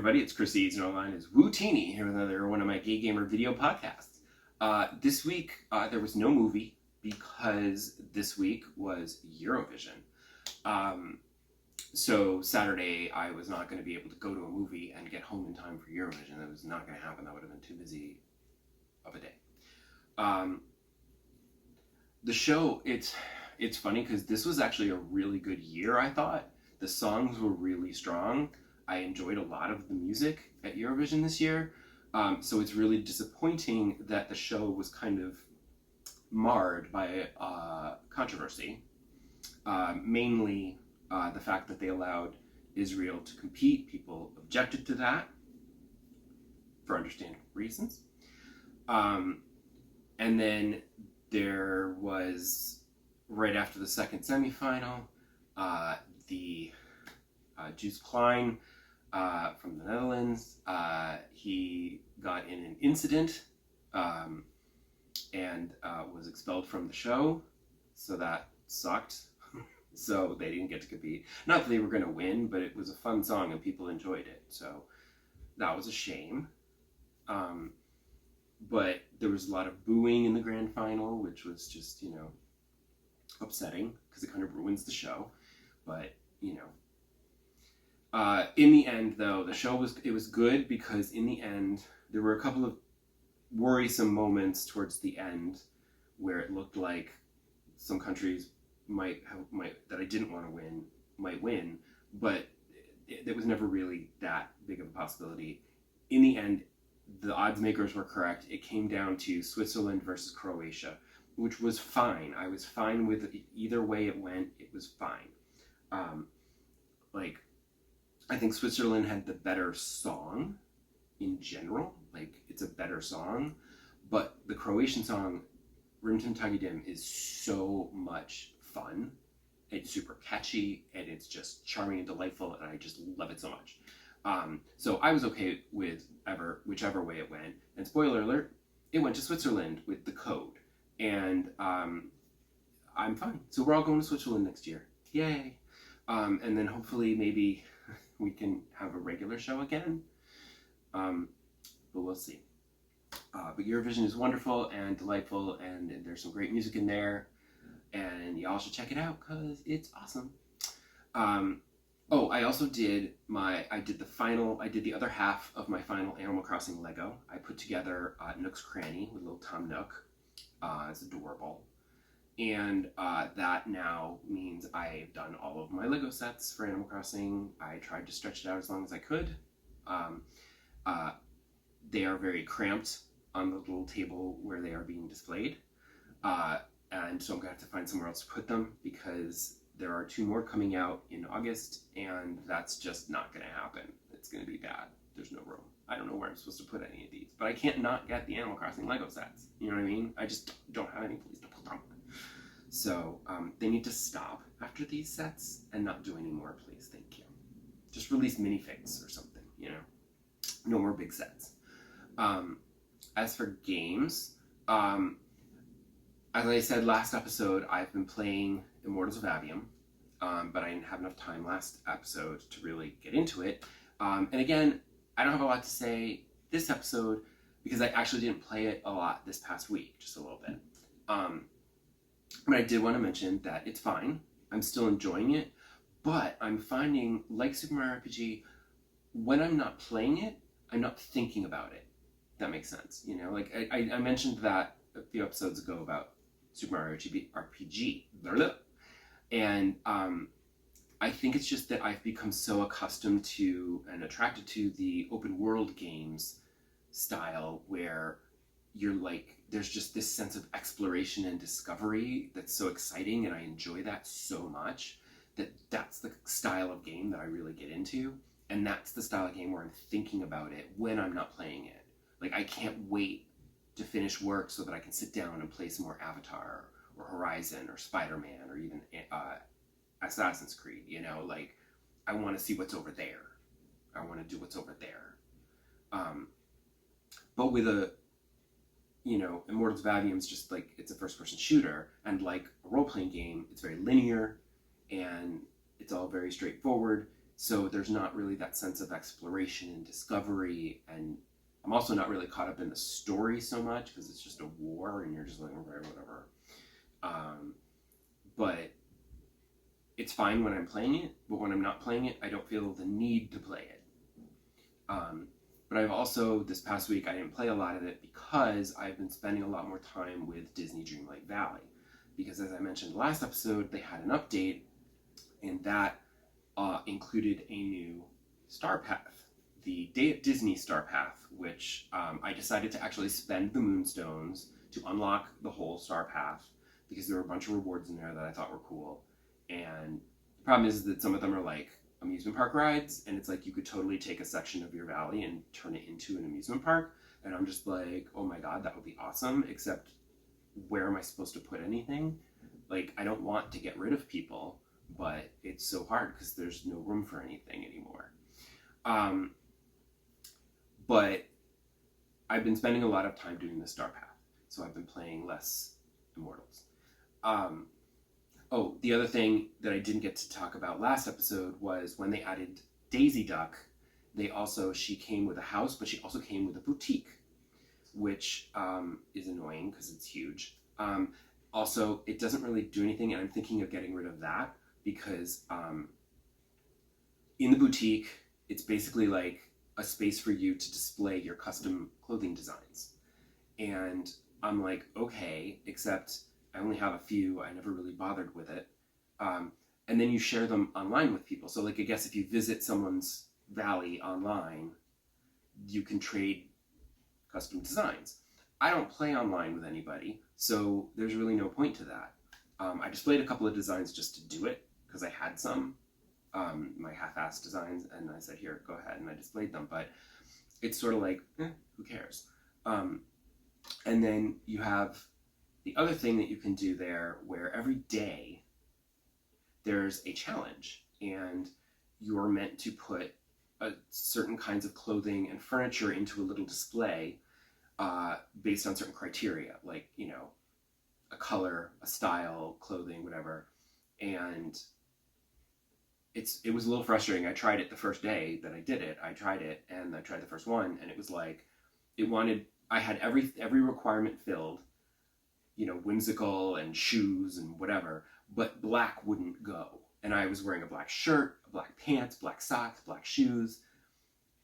everybody, it's Chris Eads, and online is Wootini, here with another one of my Gay Gamer video podcasts. This week, there was no movie, because this week was Eurovision. So Saturday, I was not going to be able to go to a movie and get home in time for Eurovision. That was not going to happen. That would have been too busy of a day. The show, it's funny, because this was actually a really good year, I thought. The songs were really strong. I enjoyed a lot of the music at Eurovision this year, so it's really disappointing that the show was kind of marred by controversy, mainly the fact that they allowed Israel to compete. People objected to that for understandable reasons. And then there was, right after the second semifinal, the Juice Klein from the Netherlands, he got in an incident and was expelled from the show, so that sucked. So they didn't get to compete. Not that they were going to win, but it was a fun song and people enjoyed it, so that was a shame. But there was a lot of booing in the grand final, which was just, upsetting, because it kind of ruins the show. But, in the end, though, the show was good, because in the end, there were a couple of worrisome moments towards the end where it looked like some countries that I didn't want to win might win, but it was never really that big of a possibility. In the end, the odds makers were correct. It came down to Switzerland versus Croatia, which was fine. I was fine with either way it went. It was fine. I think Switzerland had the better song in general. It's a better song, but the Croatian song, Rimtim Tagidim, is so much fun. It's super catchy, and it's just charming and delightful, and I just love it so much. So I was okay with whichever way it went. And spoiler alert, it went to Switzerland with the code. And I'm fine. So we're all going to Switzerland next year. Yay. And then hopefully maybe we can have a regular show again. But we'll see. But Eurovision is wonderful and delightful, and there's some great music in there. And y'all should check it out, because it's awesome. I also did the other half of my final Animal Crossing Lego. I put together Nook's Cranny with little Tom Nook. It's adorable. And that now means I've done all of my Lego sets for Animal Crossing. I tried to stretch it out as long as I could. They are very cramped on the little table where they are being displayed. And so I'm going to have to find somewhere else to put them, because there are 2 more coming out in August, and that's just not going to happen. It's going to be bad. There's no room. I don't know where I'm supposed to put any of these, but I can't not get the Animal Crossing Lego sets. You know what I mean? I just don't have any place to put them. So they need to stop after these sets and not do any more, please. Thank you. Just release minifigs or something, No more big sets. As for games, as I said last episode, I've been playing Immortals of Aveum, but I didn't have enough time last episode to really get into it. And again, I don't have a lot to say this episode, because I actually didn't play it a lot this past week, just a little bit. But I did want to mention that it's fine. I'm still enjoying it, but I'm finding, like Super Mario RPG, when I'm not playing it, I'm not thinking about it. That makes sense, I mentioned that a few episodes ago about Super Mario RPG. And I think it's just that I've become so accustomed to and attracted to the open world games style, where there's just this sense of exploration and discovery that's so exciting, and I enjoy that so much, that's the style of game that I really get into. And that's the style of game where I'm thinking about it when I'm not playing it. I can't wait to finish work so that I can sit down and play some more Avatar or Horizon or Spider-Man or even Assassin's Creed, I want to see what's over there. I want to do what's over there. But with Immortals of Aveum is just it's a first-person shooter, and like a role-playing game, it's very linear, and it's all very straightforward. So there's not really that sense of exploration and discovery, and I'm also not really caught up in the story so much because it's just a war and you're just like, okay, whatever. But it's fine when I'm playing it, but when I'm not playing it, I don't feel the need to play it. But I've also, this past week, I didn't play a lot of it because I've been spending a lot more time with Disney Dreamlight Valley. Because as I mentioned last episode, they had an update, and that included a new Star Path, the Disney Star Path, which I decided to actually spend the Moonstones to unlock the whole Star Path, because there were a bunch of rewards in there that I thought were cool. And the problem is that some of them are like amusement park rides, and it's like you could totally take a section of your valley and turn it into an amusement park. And I'm just like, oh my god, that would be awesome, except where am I supposed to put anything? Like, I don't want to get rid of people, but it's so hard because there's no room for anything anymore. But I've been spending a lot of time doing the Star Path, so I've been playing less Immortals. Oh, the other thing that I didn't get to talk about last episode was when they added Daisy Duck, she came with a house, but she also came with a boutique, which is annoying because it's huge. Also, it doesn't really do anything, and I'm thinking of getting rid of that because in the boutique, it's basically like a space for you to display your custom clothing designs. And I'm like, okay, except I only have a few. I never really bothered with it. And then you share them online with people. So like, I guess if you visit someone's valley online, you can trade custom designs. I don't play online with anybody, so there's really no point to that. I displayed a couple of designs just to do it, because I had some, my half-assed designs, and I said, here, go ahead, and I displayed them, but it's sort of like, who cares? And then you have the other thing that you can do there, where every day there's a challenge, and you're meant to put certain kinds of clothing and furniture into a little display based on certain criteria, like, you know, a color, a style, clothing, whatever. And it was a little frustrating. I tried it the first day that I did it. I tried it, and I tried the first one, and it was like, I had every requirement filled, you know, whimsical and shoes and whatever, but black wouldn't go. And I was wearing a black shirt, black pants, black socks, black shoes.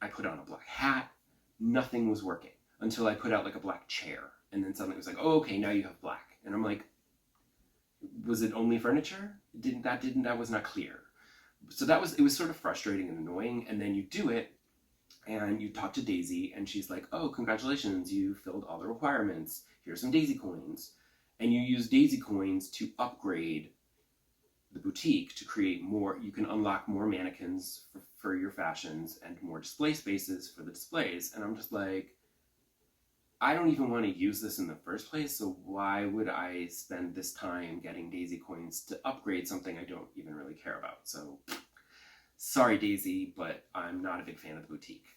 I put on a black hat. Nothing was working until I put out like a black chair. And then suddenly it was like, oh, okay, now you have black. And I'm like, was it only furniture? That was not clear. So it was sort of frustrating and annoying. And then you do it, and you talk to Daisy, and she's like, oh, congratulations, you filled all the requirements. Here's some Daisy coins. And you use Daisy coins to upgrade the boutique to create more. You can unlock more mannequins for your fashions and more display spaces for the displays. And I'm just like, I don't even want to use this in the first place, so why would I spend this time getting Daisy coins to upgrade something I don't even really care about? So, sorry Daisy, but I'm not a big fan of the boutique.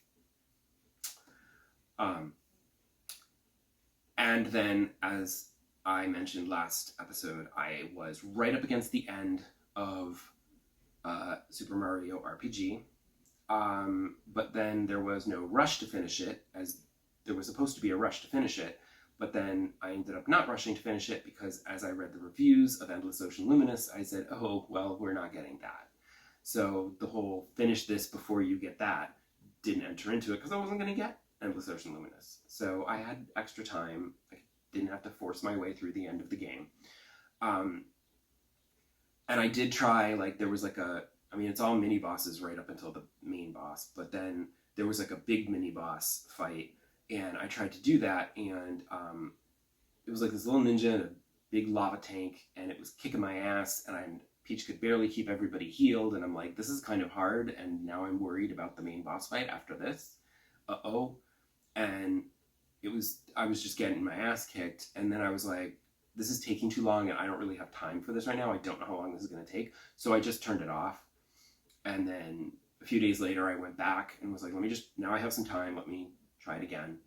And then, as I mentioned last episode, I was right up against the end of Super Mario RPG, but then there was no rush to finish it, as there was supposed to be a rush to finish it, but then I ended up not rushing to finish it because as I read the reviews of Endless Ocean Luminous, I said, oh, well, we're not getting that. So the whole finish this before you get that didn't enter into it because I wasn't going to get Endless Ocean Luminous. So I had extra time. I didn't have to force my way through the end of the game. And I did try, like, there was like it's all mini bosses right up until the main boss, but then there was like a big mini boss fight, and I tried to do that, and it was like this little ninja in a big lava tank, and it was kicking my ass, and Peach could barely keep everybody healed, and I'm like, this is kind of hard, and now I'm worried about the main boss fight after this. And I was just getting my ass kicked, and then I was like, this is taking too long, and I don't really have time for this right now. I don't know how long this is going to take, so I just turned it off. And then a few days later, I went back and was like, now I have some time, let me try it again.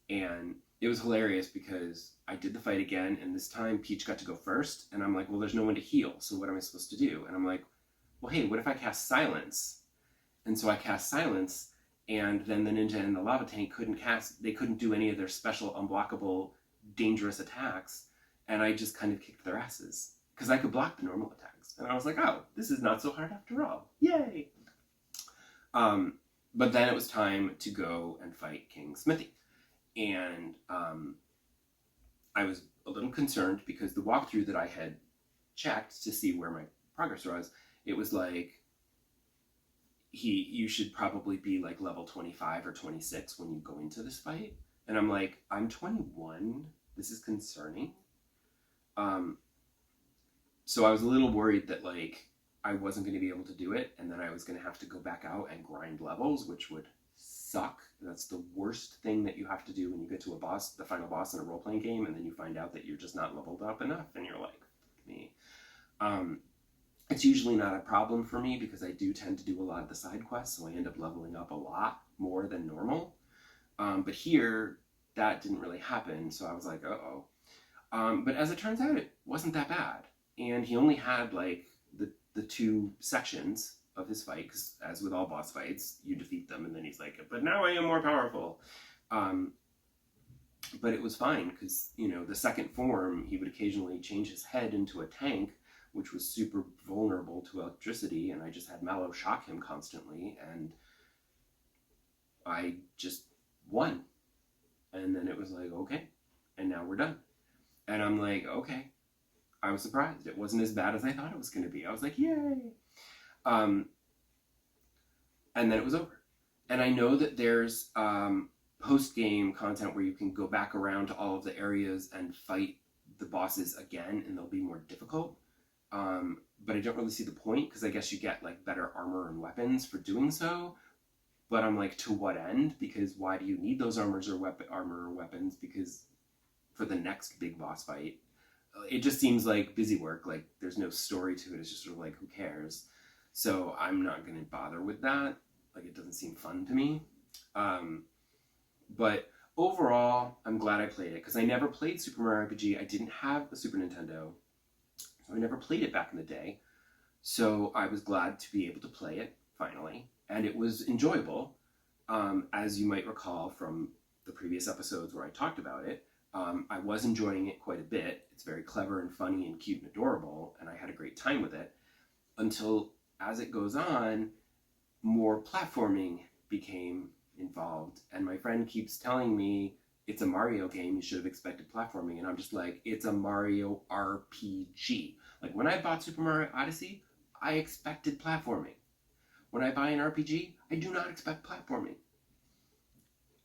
And it was hilarious because I did the fight again, and this time Peach got to go first, and I'm like, well, there's no one to heal, so what am I supposed to do? And I'm like, well, hey, what if I cast Silence? And so I cast Silence, and then the ninja and the lava tank they couldn't do any of their special unblockable dangerous attacks, and I just kind of kicked their asses because I could block the normal attacks. And I was like, oh, this is not so hard after all. Yay! But then it was time to go and fight King Smithy. And I was a little concerned because the walkthrough that I had checked to see where my progress was, it was like, you should probably be like level 25 or 26 when you go into this fight. And I'm like, I'm 21. This is concerning. So I was a little worried that like I wasn't going to be able to do it, and then I was going to have to go back out and grind levels, which would suck. That's the worst thing that you have to do when you get to a boss, the final boss in a role-playing game, and then you find out that you're just not leveled up enough, and you're like, me. It's usually not a problem for me because I do tend to do a lot of the side quests, so I end up leveling up a lot more than normal. But here, that didn't really happen, so I was like, uh-oh. But as it turns out, it wasn't that bad. And he only had like the two sections of his fight, because as with all boss fights, you defeat them, and then he's like, but now I am more powerful. But it was fine, because, you know, the second form, he would occasionally change his head into a tank, which was super vulnerable to electricity, and I just had Mallow shock him constantly, and I just won. And then it was like, okay, and now we're done. And I'm like, okay. I was surprised. It wasn't as bad as I thought it was going to be. I was like, yay! And then it was over. And I know that there's post-game content where you can go back around to all of the areas and fight the bosses again, and they'll be more difficult. But I don't really see the point, because I guess you get like better armor and weapons for doing so. But I'm like, to what end? Because why do you need those armor or weapons? Because for the next big boss fight, it just seems like busy work. Like there's no story to it. It's just sort of like, who cares? So I'm not going to bother with that. Like, it doesn't seem fun to me. But overall, I'm glad I played it, because I never played Super Mario RPG. I didn't have a Super Nintendo, so I never played it back in the day. So I was glad to be able to play it finally, and it was enjoyable. As you might recall from the previous episodes where I talked about it, I was enjoying it quite a bit. It's very clever and funny and cute and adorable, and I had a great time with it, until as it goes on, more platforming became involved. And my friend keeps telling me, it's a Mario game, you should have expected platforming. And I'm just like, it's a Mario RPG. Like, when I bought Super Mario Odyssey, I expected platforming. When I buy an RPG, I do not expect platforming.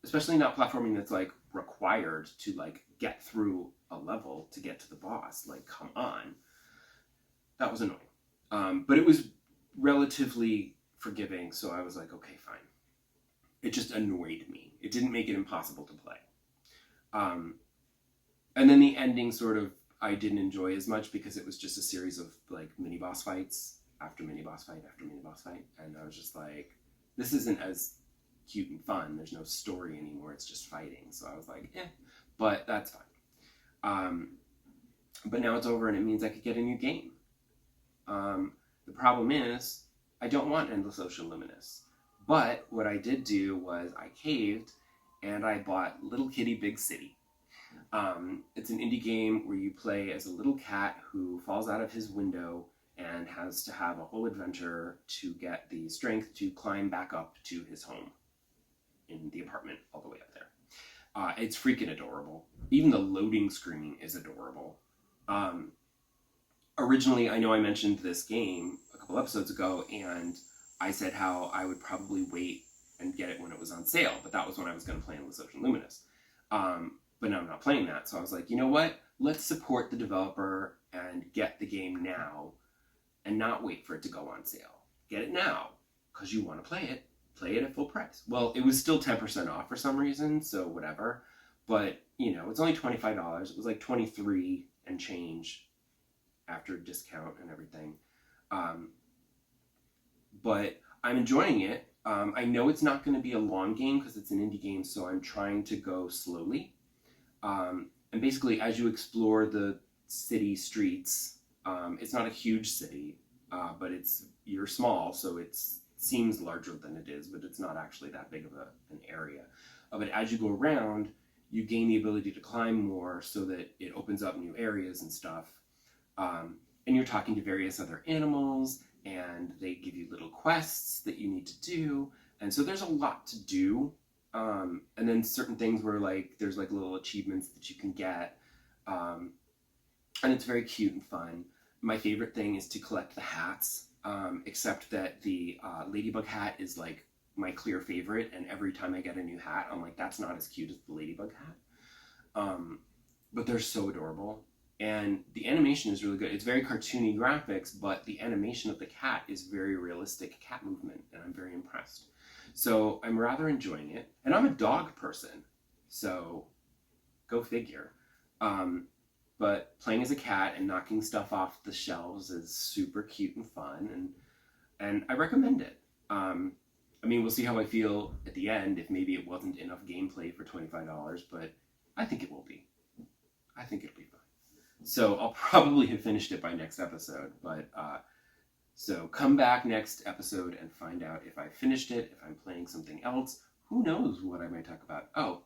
Especially not platforming that's like required to like get through a level to get to the boss. Like, come on. That was annoying. But it was relatively forgiving, so I was like, okay, fine. It just annoyed me. It didn't make it impossible to play. And then the ending sort of, I didn't enjoy as much, because it was just a series of like mini boss fights after mini boss fight after mini boss fight. And I was just like, this isn't as cute and fun. There's no story anymore. It's just fighting. So I was like, but that's fine. But now it's over, and it means I could get a new game. The problem is, I don't want Endless Ocean Luminous. But what I did do was I caved, and I bought Little Kitty Big City. It's an indie game where you play as a little cat who falls out of his window and has to have a whole adventure to get the strength to climb back up to his home in the apartment all the way up there. It's freaking adorable. Even the loading screen is adorable. Originally, I know I mentioned this game a couple episodes ago, and I said how I would probably wait and get it when it was on sale, but that was when I was going to play Endless Ocean Luminous. But now I'm not playing that, so I was like, you know what? Let's support the developer and get the game now, and not wait for it to go on sale. Get it now, because you want to play it. Play it at full price. Well, it was still 10% off for some reason, so whatever. But, you know, it's only $25. It was like $23 and change after discount and everything. But I'm enjoying it. I know it's not going to be a long game because it's an indie game, so I'm trying to go slowly. And basically, as you explore the city streets, it's not a huge city, but you're small, so it's seems larger than it is, but it's not actually that big of an area. But as you go around, you gain the ability to climb more so that it opens up new areas and stuff. And you're talking to various other animals, and they give you little quests that you need to do. And so there's a lot to do. And then certain things where like there's like little achievements that you can get. And it's very cute and fun. My favorite thing is to collect the hats, except that the ladybug hat is like my clear favorite, and every time I get a new hat, I'm like, that's not as cute as the ladybug hat. But they're so adorable. And the animation is really good. It's very cartoony graphics, but the animation of the cat is very realistic cat movement, and I'm very impressed. So I'm rather enjoying it. And I'm a dog person, so go figure. But playing as a cat and knocking stuff off the shelves is super cute and fun, and I recommend it. I mean, we'll see how I feel at the end, if maybe it wasn't enough gameplay for $25, but I think it will be. I think it'll be fun. So I'll probably have finished it by next episode, but so come back next episode and find out if I finished it, if I'm playing something else. Who knows what I might talk about? Oh,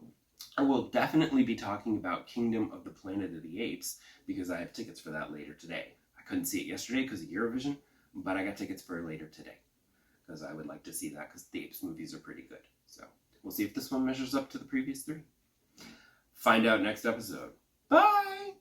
I will definitely be talking about Kingdom of the Planet of the Apes, because I have tickets for that later today. I couldn't see it yesterday because of Eurovision, but I got tickets for it later today, because I would like to see that, because the Apes movies are pretty good. So we'll see if this one measures up to the previous 3. Find out next episode. Bye!